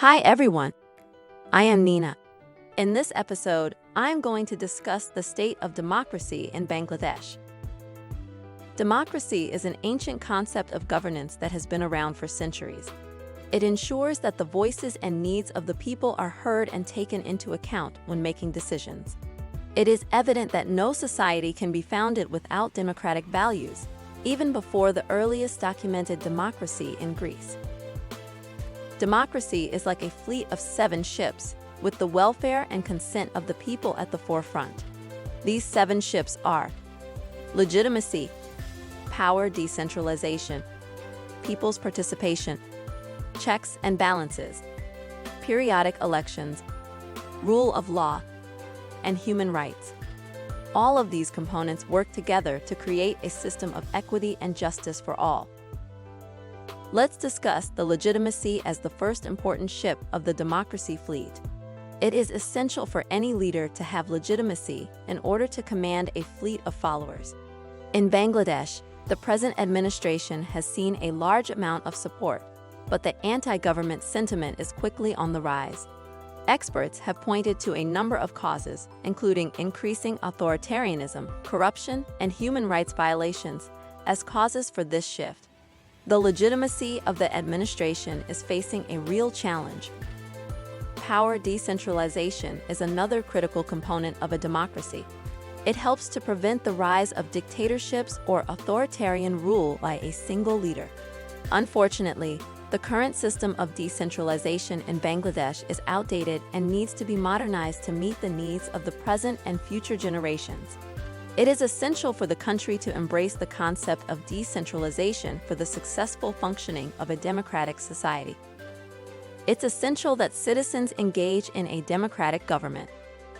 Hi everyone, I am Nina. In this episode, I am going to discuss the state of democracy in Bangladesh. Democracy is an ancient concept of governance that has been around for centuries. It ensures that the voices and needs of the people are heard and taken into account when making decisions. It is evident that no society can be founded without democratic values, even before the earliest documented democracy in Greece. Democracy is like a fleet of 7 ships, with the welfare and consent of the people at the forefront. These 7 ships are legitimacy, power decentralization, people's participation, checks and balances, periodic elections, rule of law, and human rights. All of these components work together to create a system of equity and justice for all. Let's discuss the legitimacy as the first important ship of the democracy fleet. It is essential for any leader to have legitimacy in order to command a fleet of followers. In Bangladesh, the present administration has seen a large amount of support, but the anti-government sentiment is quickly on the rise. Experts have pointed to a number of causes, including increasing authoritarianism, corruption, and human rights violations, as causes for this shift. The legitimacy of the administration is facing a real challenge. Power decentralization is another critical component of a democracy. It helps to prevent the rise of dictatorships or authoritarian rule by a single leader. Unfortunately, the current system of decentralization in Bangladesh is outdated and needs to be modernized to meet the needs of the present and future generations. It is essential for the country to embrace the concept of decentralization for the successful functioning of a democratic society. It's essential that citizens engage in a democratic government.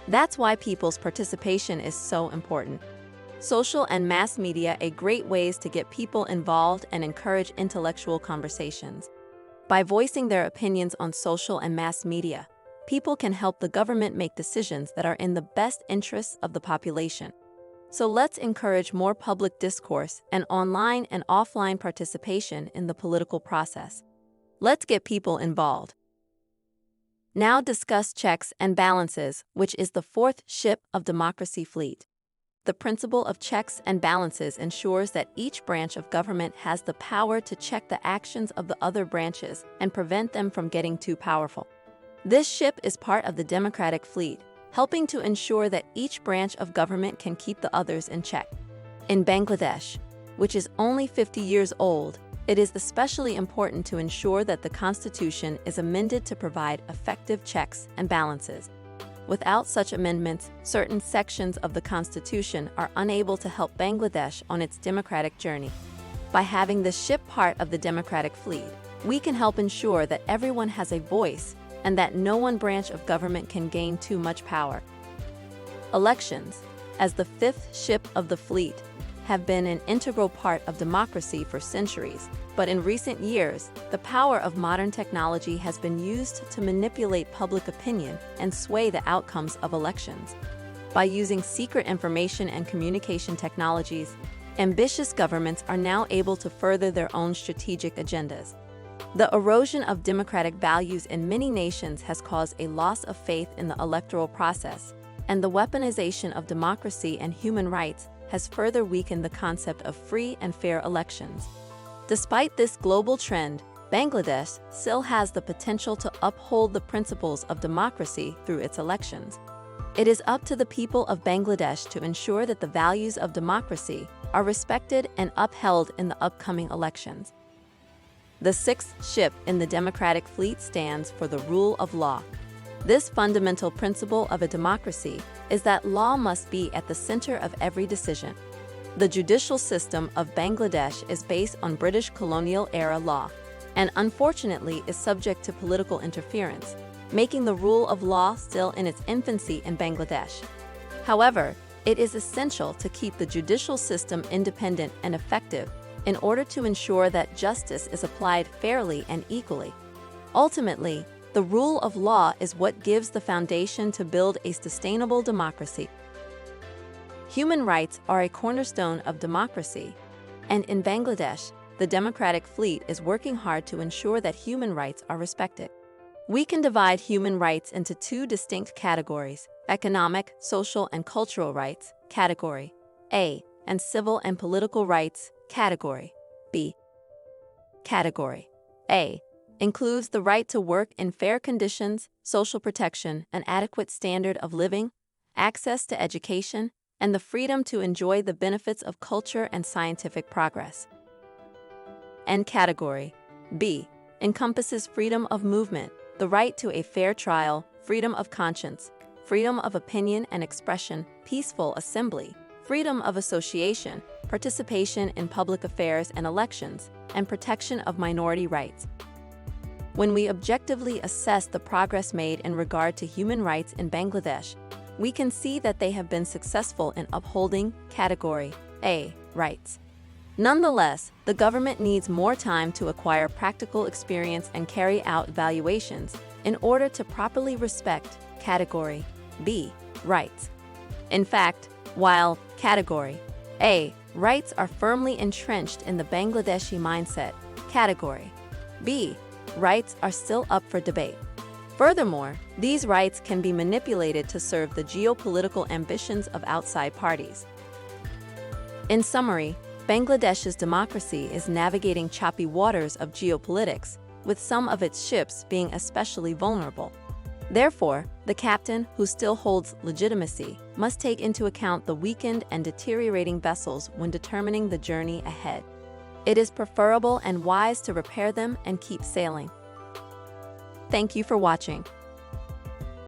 That's why people's participation is so important. Social and mass media are great ways to get people involved and encourage intellectual conversations. By voicing their opinions on social and mass media, people can help the government make decisions that are in the best interests of the population. So let's encourage more public discourse and online and offline participation in the political process. Let's get people involved. Now discuss checks and balances, which is the 4th ship of democracy fleet. The principle of checks and balances ensures that each branch of government has the power to check the actions of the other branches and prevent them from getting too powerful. This ship is part of the democratic fleet, helping to ensure that each branch of government can keep the others in check. In Bangladesh, which is only 50 years old, it is especially important to ensure that the constitution is amended to provide effective checks and balances. Without such amendments, certain sections of the constitution are unable to help Bangladesh on its democratic journey. By having the ship part of the democratic fleet, we can help ensure that everyone has a voice and that no one branch of government can gain too much power. Elections, as the 5th ship of the fleet, have been an integral part of democracy for centuries, but in recent years, the power of modern technology has been used to manipulate public opinion and sway the outcomes of elections. By using secret information and communication technologies, ambitious governments are now able to further their own strategic agendas. The erosion of democratic values in many nations has caused a loss of faith in the electoral process, and the weaponization of democracy and human rights has further weakened the concept of free and fair elections. Despite this global trend, Bangladesh still has the potential to uphold the principles of democracy through its elections. It is up to the people of Bangladesh to ensure that the values of democracy are respected and upheld in the upcoming elections. The 6th ship in the democratic fleet stands for the rule of law. This fundamental principle of a democracy is that law must be at the center of every decision. The judicial system of Bangladesh is based on British colonial-era law, and unfortunately is subject to political interference, making the rule of law still in its infancy in Bangladesh. However, it is essential to keep the judicial system independent and effective in order to ensure that justice is applied fairly and equally. Ultimately, the rule of law is what gives the foundation to build a sustainable democracy. Human rights are a cornerstone of democracy, and in Bangladesh, the democratic fleet is working hard to ensure that human rights are respected. We can divide human rights into two distinct categories: economic, social, and cultural rights, category A, and civil and political rights, category B. Category A includes the right to work in fair conditions, social protection, an adequate standard of living, access to education, and the freedom to enjoy the benefits of culture and scientific progress. And Category B encompasses freedom of movement, the right to a fair trial, freedom of conscience, freedom of opinion and expression, peaceful assembly, freedom of association, participation in public affairs and elections, and protection of minority rights. When we objectively assess the progress made in regard to human rights in Bangladesh, we can see that they have been successful in upholding Category A rights. Nonetheless, the government needs more time to acquire practical experience and carry out evaluations in order to properly respect Category B rights. In fact, while Category A rights are firmly entrenched in the Bangladeshi mindset, Category B rights are still up for debate. Furthermore, these rights can be manipulated to serve the geopolitical ambitions of outside parties. In summary, Bangladesh's democracy is navigating choppy waters of geopolitics, with some of its ships being especially vulnerable. Therefore, the captain, who still holds legitimacy, must take into account the weakened and deteriorating vessels when determining the journey ahead. It is preferable and wise to repair them and keep sailing. Thank you for watching.